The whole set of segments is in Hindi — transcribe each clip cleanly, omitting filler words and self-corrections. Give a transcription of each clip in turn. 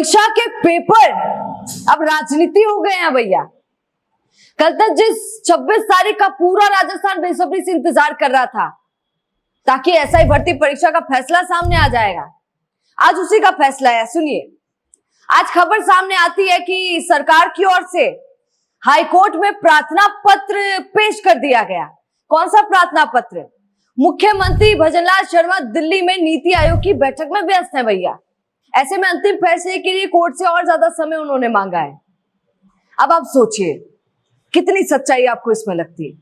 परीक्षा के पेपर अब राजनीति हो गए हैं भैया। कल तक जिस 26 तारीख का पूरा राजस्थान बेसब्री से इंतजार कर रहा था ताकि एसआई भर्ती परीक्षा का फैसला सामने आ जाएगा, आज उसी का फैसला है। सुनिए, आज खबर सामने आती है कि सरकार की ओर से हाईकोर्ट में प्रार्थना पत्र पेश कर दिया गया। कौन सा प्रार्थना पत्र? मुख्यमंत्री भजनलाल शर्मा दिल्ली में नीति आयोग की बैठक में व्यस्त है भैया। ऐसे में अंतिम फैसले के लिए कोर्ट से और ज्यादा समय उन्होंने मांगा है। अब आप सोचिए कितनी सच्चाई आपको इसमें लगती है।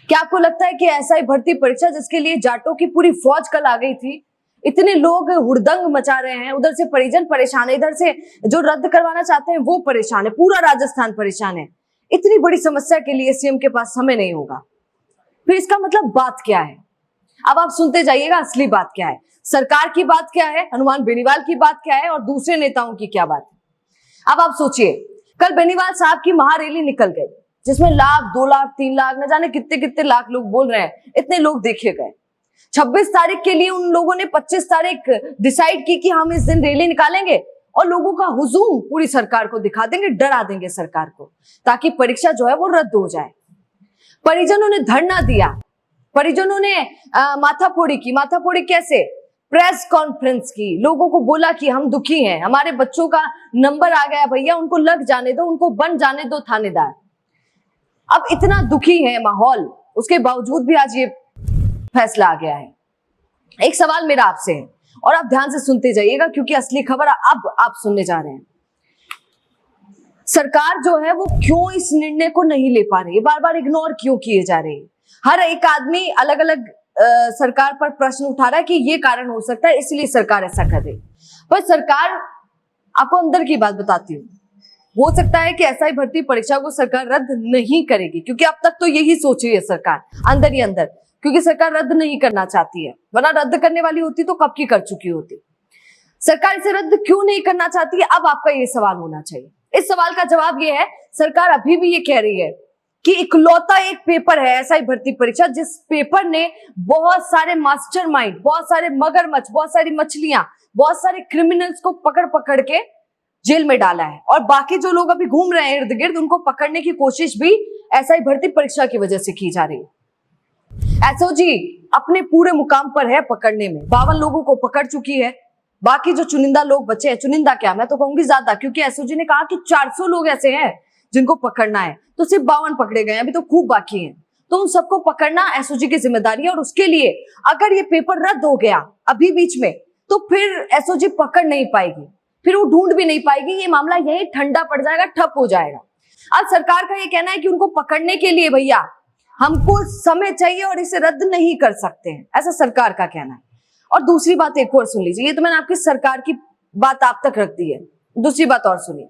क्या आपको लगता है कि एसआई भर्ती परीक्षा जिसके लिए जाटों की पूरी फौज कल आ गई थी, इतने लोग हुड़दंग मचा रहे हैं, उधर से परिजन परेशान है, इधर से जो रद्द करवाना चाहते हैं वो परेशान है, पूरा राजस्थान परेशान है। इतनी बड़ी समस्या के लिए सीएम के पास समय नहीं होगा। फिर इसका मतलब बात क्या है? अब आप सुनते जाइएगा असली बात क्या है, सरकार की बात क्या है, हनुमान बेनीवाल की बात क्या है और दूसरे नेताओं की क्या बात है। अब आप सोचिए, कल बेनीवाल साहब की महारैली निकल गई जिसमें लाख, 2 लाख, 3 लाख, न जाने कितने कितने लाख लोग बोल रहे हैं, इतने लोग देखे गए। 26 तारीख के लिए उन लोगों ने 25 तारीख डिसाइड की कि हम इस दिन रैली निकालेंगे और लोगों का हुजूम पूरी सरकार को दिखा देंगे, डरा देंगे सरकार को, ताकि परीक्षा जो है वो रद्द हो जाए। परिजनों ने धरना दिया, परिजनों ने माथाफोड़ी की। माथाफोड़ी कैसे? प्रेस कॉन्फ्रेंस की, लोगों को बोला कि हम दुखी हैं, हमारे बच्चों का नंबर आ गया भैया, उनको लग जाने दो, उनको बन जाने दो थानेदार। अब इतना दुखी है माहौल, उसके बावजूद भी आज ये फैसला आ गया है। एक सवाल मेरा आपसे है और आप ध्यान से सुनते जाइएगा क्योंकि असली खबर अब आप सुनने जा रहे हैं। सरकार जो है वो क्यों इस निर्णय को नहीं ले पा रही है, बार बार इग्नोर क्यों किए जा रहे हैं? हर एक आदमी अलग अलग सरकार पर प्रश्न उठा रहा है कि ये कारण हो सकता है इसलिए सरकार ऐसा कर रही। पर सरकार, आपको अंदर की बात बताती हूँ, हो सकता है कि एसआई भर्ती परीक्षा को सरकार रद्द नहीं करेगी क्योंकि अब तक तो यही सोच रही है सरकार अंदर ही अंदर, क्योंकि सरकार रद्द नहीं करना चाहती है, वरना रद्द करने वाली होती तो कब की कर चुकी होती। सरकार इसे रद्द क्यों नहीं करना चाहती है? अब आपका ये सवाल होना चाहिए। इस सवाल का जवाब ये है, सरकार अभी भी ये कह रही है कि इकलौता एक पेपर है एसआई भर्ती परीक्षा जिस पेपर ने बहुत सारे मास्टरमाइंड, बहुत सारे मगरमच्छ, बहुत सारी मछलियां, बहुत सारे क्रिमिनल्स को पकड़ पकड़ के जेल में डाला है और बाकी जो लोग अभी घूम रहे हैं इर्द गिर्द, उनको पकड़ने की कोशिश भी एसआई भर्ती परीक्षा की वजह से की जा रही है। एसओजी अपने पूरे मुकाम पर है पकड़ने में, 52 लोगों को पकड़ चुकी है। बाकी जो चुनिंदा लोग बचे हैं, चुनिंदा क्या, मैं तो कहूंगी ज्यादा, क्योंकि एसओजी ने कहा कि 400 लोग ऐसे हैं जिनको पकड़ना है, तो सिर्फ 52 पकड़े गए, अभी तो खूब बाकी हैं। तो उन सबको पकड़ना एसओजी की जिम्मेदारी है और उसके लिए अगर ये पेपर रद्द हो गया अभी बीच में, तो फिर एसओजी पकड़ नहीं पाएगी, फिर वो ढूंढ भी नहीं पाएगी, ये मामला यही ठंडा पड़ जाएगा, ठप हो जाएगा। अब सरकार का ये कहना है कि उनको पकड़ने के लिए भैया हमको समय चाहिए और इसे रद्द नहीं कर सकते हैं, ऐसा सरकार का कहना है। और दूसरी बात एक और सुन लीजिए, ये तो मैंने आपकी सरकार की बात आप तक रख दी है, दूसरी बात और सुनिए।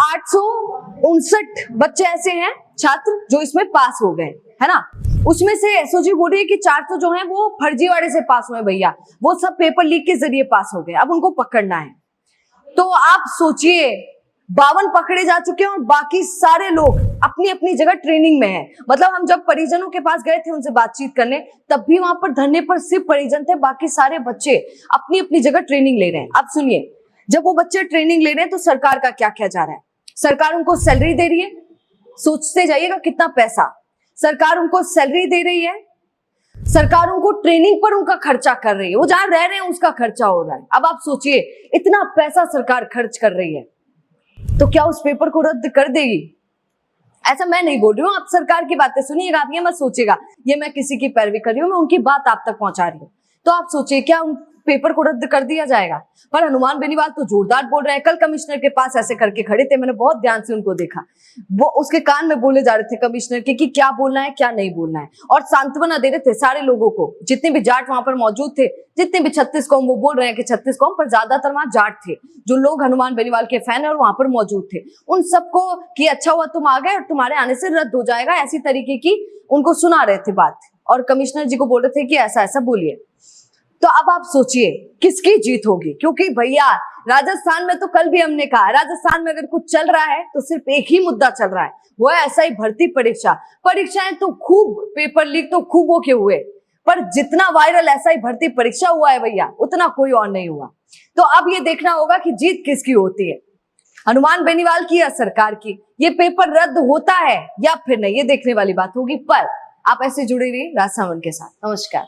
859 बच्चे ऐसे हैं छात्र जो इसमें पास हो गए, है ना? उसमें से एसओजी बोल रही है कि 400 जो हैं वो फर्जीवाड़े से पास हुए भैया, वो सब पेपर लीक के जरिए पास हो गए, अब उनको पकड़ना है। तो आप सोचिए, 52 पकड़े जा चुके हैं और बाकी सारे लोग अपनी अपनी जगह ट्रेनिंग में हैं। मतलब हम जब परिजनों के पास गए थे उनसे बातचीत करने, तब भी वहां पर धरने पर सिर्फ परिजन थे, बाकी सारे बच्चे अपनी अपनी जगह ट्रेनिंग ले रहे हैं। अब सुनिए, जब वो बच्चे ट्रेनिंग ले रहे हैं तो सरकार का क्या किया जा रहा है? सरकार उनको सैलरी दे रही है, सोचते जाइएगा कितना पैसा। सरकार उनको सैलरी दे रही है, सरकार उनको ट्रेनिंग पर उनका खर्चा कर रही है, वो जहां रह रहे हैं उसका खर्चा हो रहा है। अब आप सोचिए, इतना पैसा सरकार खर्च कर रही है, तो क्या उस पेपर को रद्द कर देगी? ऐसा मैं नहीं बोल रही हूँ, आप सरकार की बातें सुनिएगा, आप ये मत सोचिएगा ये मैं किसी की पैरवी कर रही हूँ, मैं उनकी बात आप तक पहुंचा रही हूँ। तो आप सोचिए, क्या उन पेपर को रद्द कर दिया जाएगा? पर हनुमान बेनीवाल तो जोरदार बोल रहे हैं। कल कमिश्नर के पास ऐसे करके खड़े थे, मैंने बहुत ध्यान से उनको देखा, वो उसके कान में बोले जा रहे थे कमिश्नर के कि क्या बोलना है क्या नहीं बोलना है, और सांत्वना दे रहे थे सारे लोगों को, जितने भी जाट वहां पर मौजूद थे, जितने भी 36 कौम, वो बोल रहे हैं कि 36 कौम, पर ज्यादातर वहां जाट थे, जो लोग हनुमान बेनीवाल के फैन है और वहां पर मौजूद थे, उन सबको कि अच्छा हुआ तुम आ गए और तुम्हारे आने से रद्द हो जाएगा, ऐसी तरीके की उनको सुना रहे थे बात, और कमिश्नर जी को बोल रहे थे कि ऐसा ऐसा बोलिए। तो अब आप सोचिए किसकी जीत होगी, क्योंकि भैया राजस्थान में तो कल भी हमने कहा, राजस्थान में अगर कुछ चल रहा है तो सिर्फ एक ही मुद्दा चल रहा है, वो है एसआई भर्ती परीक्षा। परीक्षाएं तो खूब, पेपर लीक तो खूब होके हुए, पर जितना वायरल एसआई भर्ती परीक्षा हुआ है भैया, उतना कोई और नहीं हुआ। तो अब ये देखना होगा कि जीत किसकी होती है, हनुमान बेनीवाल की या सरकार की। ये पेपर रद्द होता है या फिर नहीं, ये देखने वाली बात होगी। पर आप ऐसे जुड़े रहिए राजसमंद के साथ। नमस्कार।